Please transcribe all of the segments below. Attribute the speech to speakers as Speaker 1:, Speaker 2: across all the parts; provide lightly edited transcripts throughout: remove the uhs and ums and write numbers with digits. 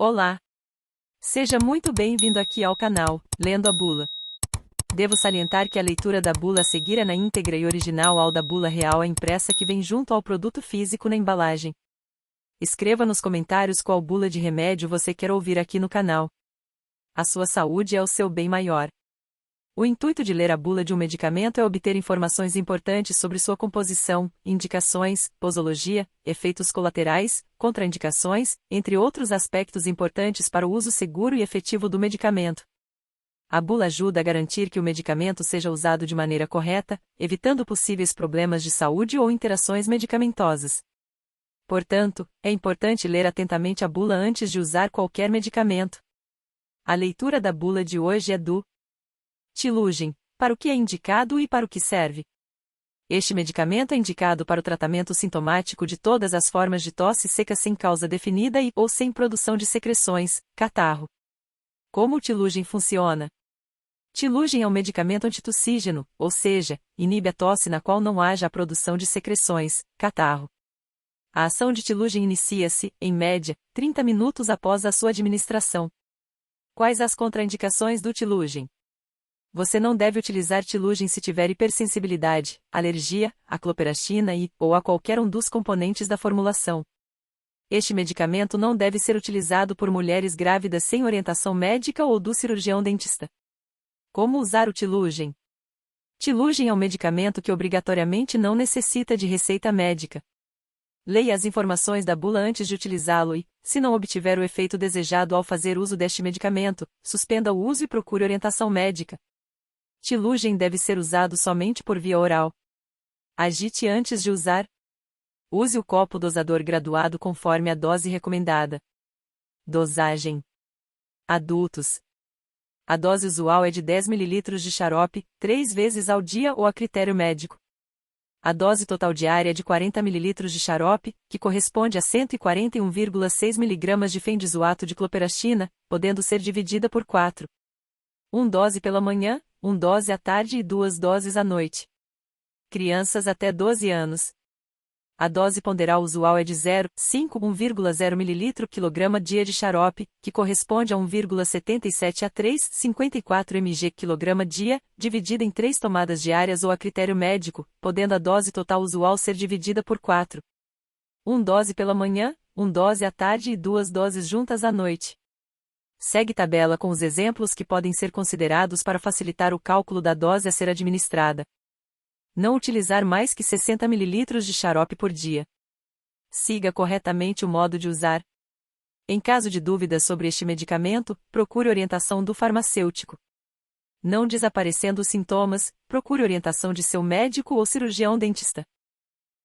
Speaker 1: Olá! Seja muito bem-vindo aqui ao canal, Lendo a Bula. Devo salientar que a leitura da bula a seguir é na íntegra e original ao da bula real impressa que vem junto ao produto físico na embalagem. Escreva nos comentários qual bula de remédio você quer ouvir aqui no canal. A sua saúde é o seu bem maior. O intuito de ler a bula de um medicamento é obter informações importantes sobre sua composição, indicações, posologia, efeitos colaterais, contraindicações, entre outros aspectos importantes para o uso seguro e efetivo do medicamento. A bula ajuda a garantir que o medicamento seja usado de maneira correta, evitando possíveis problemas de saúde ou interações medicamentosas. Portanto, é importante ler atentamente a bula antes de usar qualquer medicamento. A leitura da bula de hoje é do Tilugin, para o que é indicado e para o que serve. Este medicamento é indicado para o tratamento sintomático de todas as formas de tosse seca sem causa definida ou sem produção de secreções, catarro. Como o Tilugin funciona? Tilugin é um medicamento antitussígeno, ou seja, inibe a tosse na qual não haja a produção de secreções, catarro. A ação de Tilugin inicia-se, em média, 30 minutos após a sua administração. Quais as contraindicações do Tilugin? Você não deve utilizar Tilugin se tiver hipersensibilidade, alergia, a cloperastina ou a qualquer um dos componentes da formulação. Este medicamento não deve ser utilizado por mulheres grávidas sem orientação médica ou do cirurgião dentista. Como usar o Tilugin? Tilugin é um medicamento que obrigatoriamente não necessita de receita médica. Leia as informações da bula antes de utilizá-lo e, se não obtiver o efeito desejado ao fazer uso deste medicamento, suspenda o uso e procure orientação médica. Tilugin deve ser usado somente por via oral. Agite antes de usar. Use o copo dosador graduado conforme a dose recomendada. Dosagem: adultos. A dose usual é de 10 ml de xarope, 3 vezes ao dia ou a critério médico. A dose total diária é de 40 ml de xarope, que corresponde a 141,6 mg de fendizoato de cloperastina, podendo ser dividida por 4. 1 dose pela manhã, 1 dose à tarde e 2 doses à noite. Crianças até 12 anos. A dose ponderal usual é de 0,5 ml kg dia de xarope, que corresponde a 1,77 a 3,54 mg kg dia, dividida em 3 tomadas diárias ou a critério médico, podendo a dose total usual ser dividida por 4. 1 dose pela manhã, 1 dose à tarde e 2 doses juntas à noite. Segue tabela com os exemplos que podem ser considerados para facilitar o cálculo da dose a ser administrada. Não utilizar mais que 60 ml de xarope por dia. Siga corretamente o modo de usar. Em caso de dúvidas sobre este medicamento, procure orientação do farmacêutico. Não desaparecendo os sintomas, procure orientação de seu médico ou cirurgião dentista.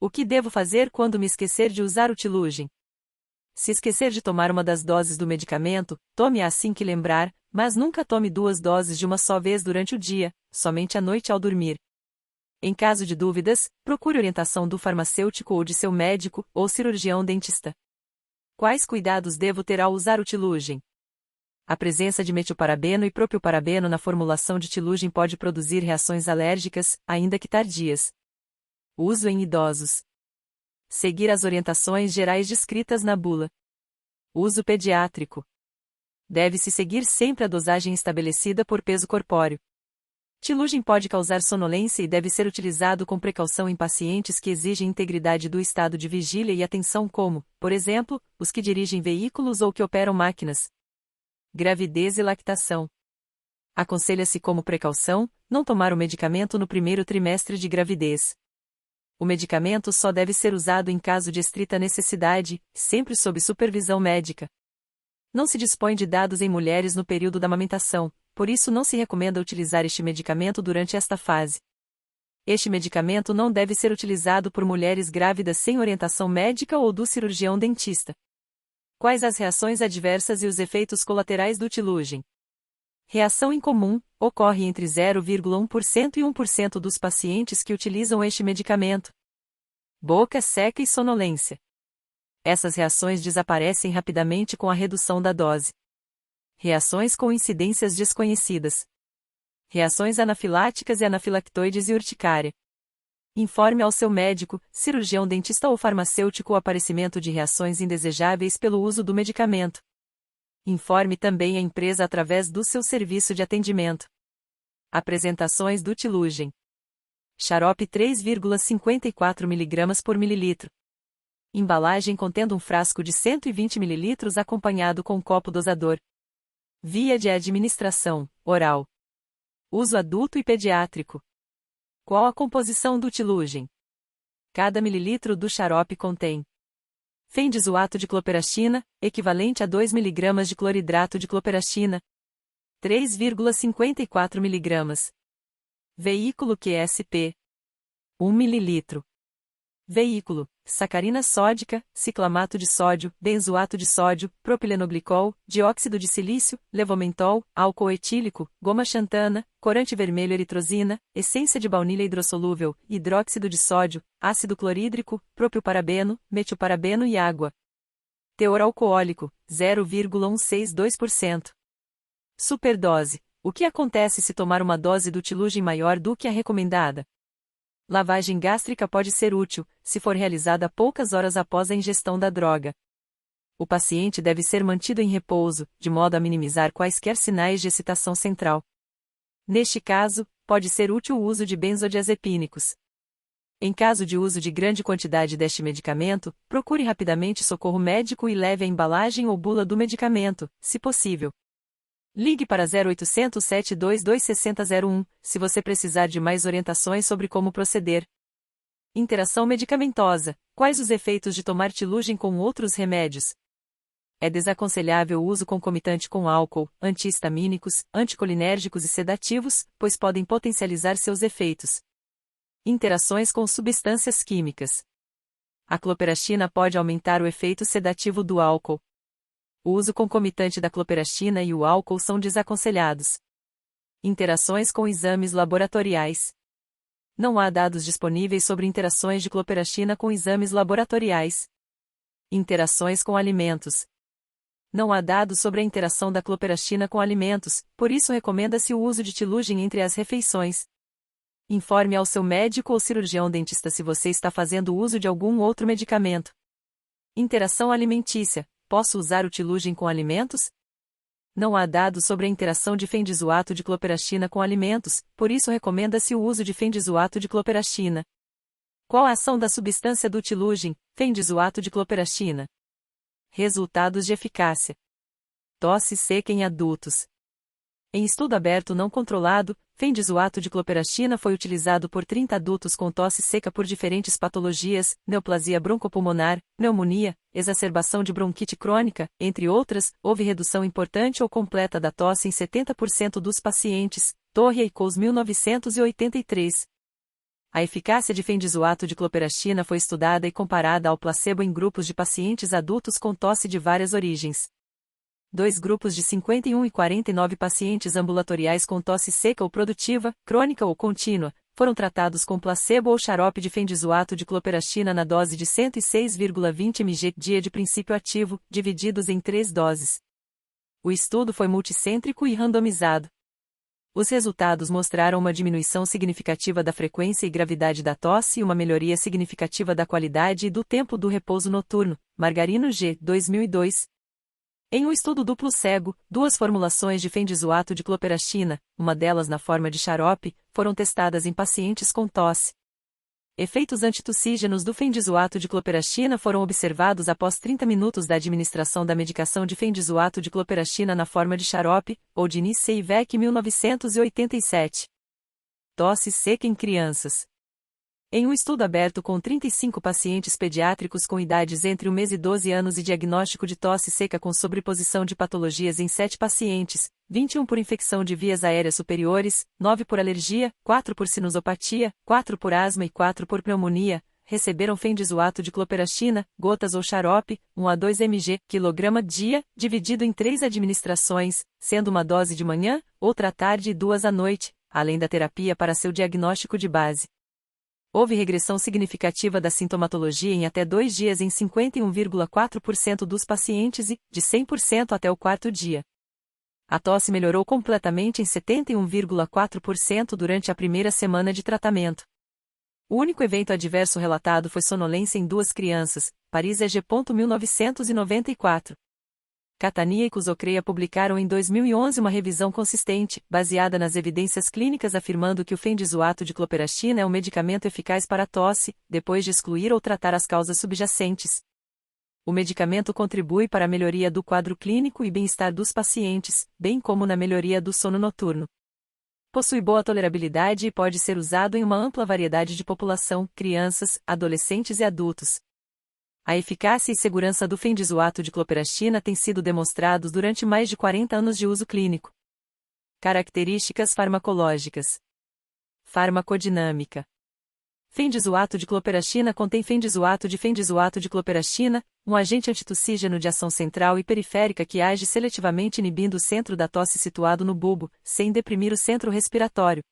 Speaker 1: O que devo fazer quando me esquecer de usar o Tilugin? Se esquecer de tomar uma das doses do medicamento, tome-a assim que lembrar, mas nunca tome 2 doses de uma só vez durante o dia, somente à noite ao dormir. Em caso de dúvidas, procure orientação do farmacêutico ou de seu médico ou cirurgião dentista. Quais cuidados devo ter ao usar o Tilugin? A presença de metilparabeno e propilparabeno na formulação de Tilugin pode produzir reações alérgicas, ainda que tardias. Uso em idosos. Seguir as orientações gerais descritas na bula. Uso pediátrico. Deve-se seguir sempre a dosagem estabelecida por peso corpóreo. Tilugin pode causar sonolência e deve ser utilizado com precaução em pacientes que exigem integridade do estado de vigília e atenção como, por exemplo, os que dirigem veículos ou que operam máquinas. Gravidez e lactação. Aconselha-se como precaução, não tomar o medicamento no primeiro trimestre de gravidez. O medicamento só deve ser usado em caso de estrita necessidade, sempre sob supervisão médica. Não se dispõe de dados em mulheres no período da amamentação, por isso não se recomenda utilizar este medicamento durante esta fase. Este medicamento não deve ser utilizado por mulheres grávidas sem orientação médica ou do cirurgião dentista. Quais as reações adversas e os efeitos colaterais do Tilugin? Reação incomum: ocorre entre 0,1% e 1% dos pacientes que utilizam este medicamento. Boca seca e sonolência. Essas reações desaparecem rapidamente com a redução da dose. Reações com incidências desconhecidas. Reações anafiláticas e anafilactoides e urticária. Informe ao seu médico, cirurgião dentista ou farmacêutico o aparecimento de reações indesejáveis pelo uso do medicamento. Informe também a empresa através do seu serviço de atendimento. Apresentações do Tilugem. Xarope 3,54 mg por mililitro. Embalagem contendo um frasco de 120 ml acompanhado com copo dosador. Via de administração, oral. Uso adulto e pediátrico. Qual a composição do Tilugem? Cada mililitro do xarope contém fendizoato de cloperastina, equivalente a 2 mg de cloridrato de cloperastina, 3,54 mg. Veículo QSP, 1 ml. Veículo, sacarina sódica, ciclamato de sódio, benzoato de sódio, propilenoglicol, dióxido de silício, levomentol, álcool etílico, goma xantana, corante vermelho eritrosina, essência de baunilha hidrossolúvel, hidróxido de sódio, ácido clorídrico, propilparabeno, metilparabeno e água. Teor alcoólico, 0,162%. Superdose. O que acontece se tomar uma dose do Tilugem maior do que a recomendada? Lavagem gástrica pode ser útil, se for realizada poucas horas após a ingestão da droga. O paciente deve ser mantido em repouso, de modo a minimizar quaisquer sinais de excitação central. Neste caso, pode ser útil o uso de benzodiazepínicos. Em caso de uso de grande quantidade deste medicamento, procure rapidamente socorro médico e leve a embalagem ou bula do medicamento, se possível. Ligue para 0800 722 6001, se você precisar de mais orientações sobre como proceder. Interação medicamentosa. Quais os efeitos de tomar Tilugem com outros remédios? É desaconselhável o uso concomitante com álcool, antihistamínicos, anticolinérgicos e sedativos, pois podem potencializar seus efeitos. Interações com substâncias químicas. A cloperastina pode aumentar o efeito sedativo do álcool. O uso concomitante da cloperastina e o álcool são desaconselhados. Interações com exames laboratoriais. Não há dados disponíveis sobre interações de cloperastina com exames laboratoriais. Interações com alimentos. Não há dados sobre a interação da cloperastina com alimentos, por isso recomenda-se o uso de Tilugem entre as refeições. Informe ao seu médico ou cirurgião dentista se você está fazendo uso de algum outro medicamento. Interação alimentícia. Posso usar o Tilugem com alimentos? Não há dados sobre a interação de fendizoato de cloperastina com alimentos, por isso recomenda-se o uso de fendizoato de cloperastina. Qual a ação da substância do Tilugem, fendizoato de cloperastina? Resultados de eficácia. Tosse seca em adultos. Em estudo aberto não controlado, fendizoato de cloperastina foi utilizado por 30 adultos com tosse seca por diferentes patologias, neoplasia broncopulmonar, pneumonia, exacerbação de bronquite crônica, entre outras. Houve redução importante ou completa da tosse em 70% dos pacientes. Torre e Coles 1983. A eficácia de fendizoato de cloperastina foi estudada e comparada ao placebo em grupos de pacientes adultos com tosse de várias origens. 2 grupos de 51 e 49 pacientes ambulatoriais com tosse seca ou produtiva, crônica ou contínua, foram tratados com placebo ou xarope de fendizoato de cloperastina na dose de 106,20 mg dia de princípio ativo, divididos em 3 doses. O estudo foi multicêntrico e randomizado. Os resultados mostraram uma diminuição significativa da frequência e gravidade da tosse e uma melhoria significativa da qualidade e do tempo do repouso noturno. Margarino G. 2002. Em um estudo duplo cego, 2 formulações de fendizoato de cloperastina, uma delas na forma de xarope, foram testadas em pacientes com tosse. Efeitos antitussígenos do fendizoato de cloperastina foram observados após 30 minutos da administração da medicação de fendizoato de cloperastina na forma de xarope, ou de Nice-Ivec 1987. Tosse seca em crianças. Em um estudo aberto com 35 pacientes pediátricos com idades entre 1 mês e 12 anos e diagnóstico de tosse seca com sobreposição de patologias em 7 pacientes, 21 por infecção de vias aéreas superiores, 9 por alergia, 4 por sinusopatia, 4 por asma e 4 por pneumonia, receberam fendizoato de cloperastina, gotas ou xarope, 1 a 2 mg, quilograma dia, dividido em 3 administrações, sendo uma dose de manhã, outra à tarde e 2 à noite, além da terapia para seu diagnóstico de base. Houve regressão significativa da sintomatologia em até 2 dias em 51,4% dos pacientes e, de 100% até o 4º dia. A tosse melhorou completamente em 71,4% durante a primeira semana de tratamento. O único evento adverso relatado foi sonolência em 2 crianças, Paris EG. 1994. Catania e Cusocreia publicaram em 2011 uma revisão consistente, baseada nas evidências clínicas afirmando que o fendizoato de cloperastina é um medicamento eficaz para a tosse, depois de excluir ou tratar as causas subjacentes. O medicamento contribui para a melhoria do quadro clínico e bem-estar dos pacientes, bem como na melhoria do sono noturno. Possui boa tolerabilidade e pode ser usado em uma ampla variedade de população, crianças, adolescentes e adultos. A eficácia e segurança do fendizoato de cloperastina têm sido demonstrados durante mais de 40 anos de uso clínico. Características farmacológicas. Farmacodinâmica. Fendizoato de cloperastina contém fendizoato de cloperastina, um agente antitussígeno de ação central e periférica que age seletivamente inibindo o centro da tosse situado no bulbo, sem deprimir o centro respiratório.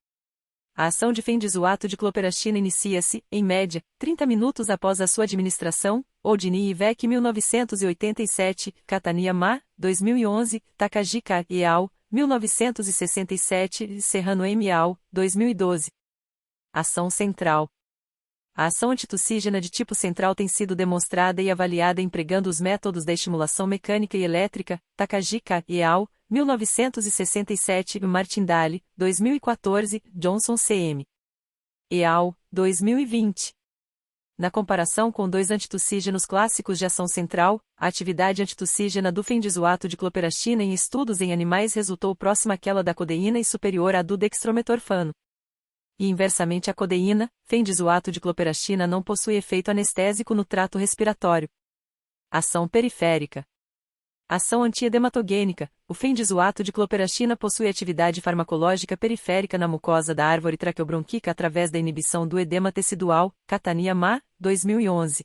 Speaker 1: A ação de fendizoato de cloperastina inicia-se, em média, 30 minutos após a sua administração, Oldini e Vec 1987, Catania Ma, 2011, Takagi et al., 1967, Serrano M. al., 2012. Ação central. A ação antitussígena de tipo central tem sido demonstrada e avaliada empregando os métodos da estimulação mecânica e elétrica, Takagi et al., 1967, Martindale, 2014, Johnson C.M. et al., 2020. Na comparação com dois antitussígenos clássicos de ação central, a atividade antitussígena do fendizoato de cloperastina em estudos em animais resultou próxima àquela da codeína e superior à do dextrometorfano. E inversamente à codeína, fendizoato de cloperastina não possui efeito anestésico no trato respiratório. Ação periférica. Ação antiedematogênica. O fendizoato de cloperastina possui atividade farmacológica periférica na mucosa da árvore traqueobronquica através da inibição do edema tecidual, Catania Ma, 2011.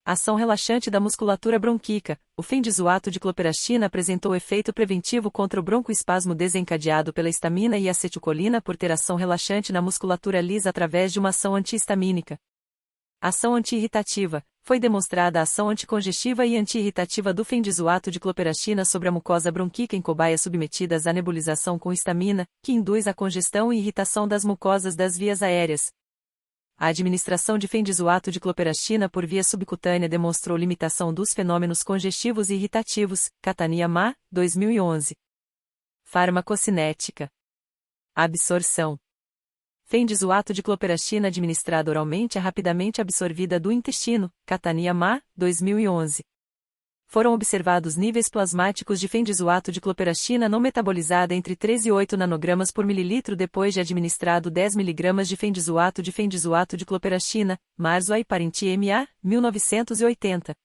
Speaker 1: Ação relaxante da musculatura bronquíca. O fendizoato de cloperastina apresentou efeito preventivo contra o broncoespasmo desencadeado pela histamina e acetilcolina por ter ação relaxante na musculatura lisa através de uma ação antihistamínica. Ação anti-irritativa. Foi demonstrada a ação anticongestiva e anti-irritativa do fendizoato de cloperastina sobre a mucosa bronquíca em cobaias submetidas à nebulização com histamina, que induz a congestão e irritação das mucosas das vias aéreas. A administração de fendizoato de cloperastina por via subcutânea demonstrou limitação dos fenômenos congestivos e irritativos, Catania Ma, 2011. Farmacocinética. Absorção. Fendizoato de cloperastina administrado oralmente é rapidamente absorvida do intestino, Catania Ma, 2011. Foram observados níveis plasmáticos de fendizoato de cloperastina não metabolizada entre 3 e 8 nanogramas por mililitro depois de administrado 10 mg de fendizoato de cloperastina, Marzo e Parenti MA, 1980.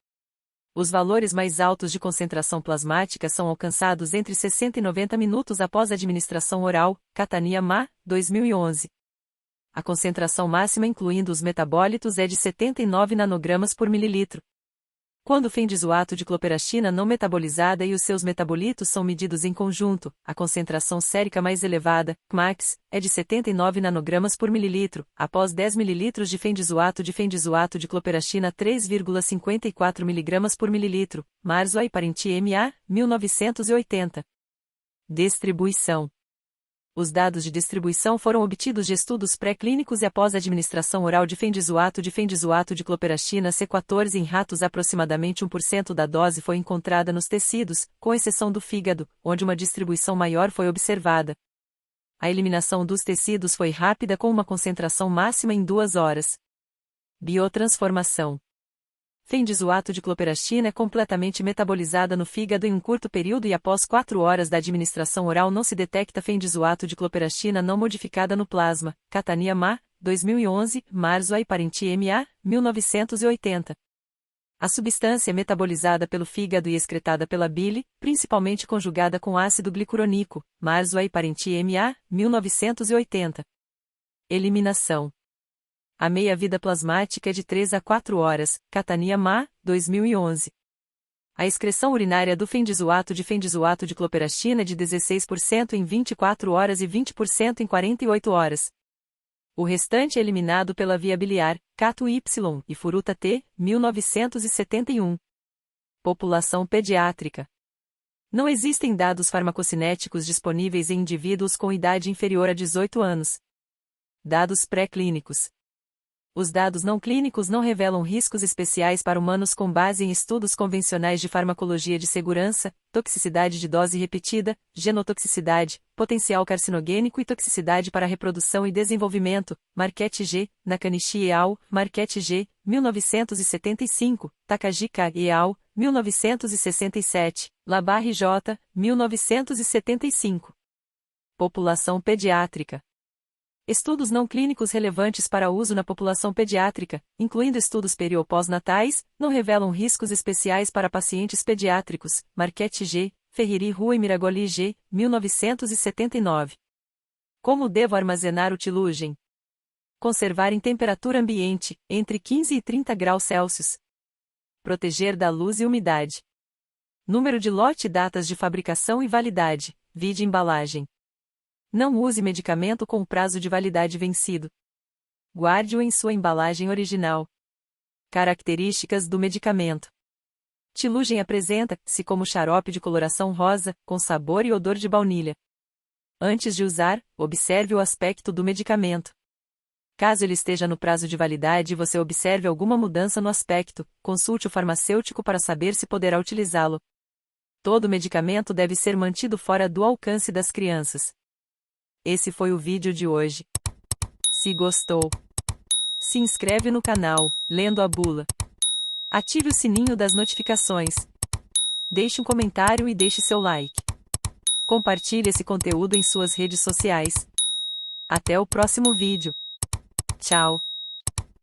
Speaker 1: Os valores mais altos de concentração plasmática são alcançados entre 60 e 90 minutos após a administração oral, Catania Ma, 2011. A concentração máxima incluindo os metabólitos é de 79 nanogramas por mililitro. Quando o fendizoato de cloperastina não metabolizada e os seus metabolitos são medidos em conjunto, a concentração sérica mais elevada, Cmax, é de 79 nanogramas por mililitro, após 10 ml de fendizoato de cloperastina 3,54 mg por mililitro, Marzo e Parenti MA, 1980. Distribuição. Os dados de distribuição foram obtidos de estudos pré-clínicos e após a administração oral de fendizoato de cloperastina C14 em ratos aproximadamente 1% da dose foi encontrada nos tecidos, com exceção do fígado, onde uma distribuição maior foi observada. A eliminação dos tecidos foi rápida com uma concentração máxima em 2 horas. Biotransformação. Fendizoato de cloperastina é completamente metabolizada no fígado em um curto período e após 4 horas da administração oral não se detecta fendizoato de cloperastina não modificada no plasma, Catania Ma, 2011, Marzo e Parenti MA, 1980. A substância é metabolizada pelo fígado e excretada pela bile, principalmente conjugada com ácido glicurônico, Marzo e Parenti MA, 1980. Eliminação. A meia-vida plasmática é de 3 a 4 horas, Catania Ma, 2011. A excreção urinária do fendizoato de cloperastina é de 16% em 24 horas e 20% em 48 horas. O restante é eliminado pela via biliar, Cato Y e Furuta T, 1971. População pediátrica. Não existem dados farmacocinéticos disponíveis em indivíduos com idade inferior a 18 anos. Dados pré-clínicos. Os dados não clínicos não revelam riscos especiais para humanos com base em estudos convencionais de farmacologia de segurança, toxicidade de dose repetida, genotoxicidade, potencial carcinogênico e toxicidade para reprodução e desenvolvimento. Marquette G., Nakanishi et al., Marquette G., 1975, Takagi K. et al., 1967, Labarre J., 1975. População pediátrica. Estudos não clínicos relevantes para uso na população pediátrica, incluindo estudos peri- ou pós-natais, não revelam riscos especiais para pacientes pediátricos. Marquette G., Ferrieri Rua e Miragoli G., 1979. Como devo armazenar o tilugem? Conservar em temperatura ambiente, entre 15 e 30 graus Celsius. Proteger da luz e umidade. Número de lote e datas de fabricação e validade, vide embalagem. Não use medicamento com prazo de validade vencido. Guarde-o em sua embalagem original. Características do medicamento. Tilugem apresenta-se como xarope de coloração rosa, com sabor e odor de baunilha. Antes de usar, observe o aspecto do medicamento. Caso ele esteja no prazo de validade e você observe alguma mudança no aspecto, consulte o farmacêutico para saber se poderá utilizá-lo. Todo medicamento deve ser mantido fora do alcance das crianças. Esse foi o vídeo de hoje. Se gostou, se inscreve no canal, Lendo a Bula. Ative o sininho das notificações. Deixe um comentário e deixe seu like. Compartilhe esse conteúdo em suas redes sociais. Até o próximo vídeo. Tchau.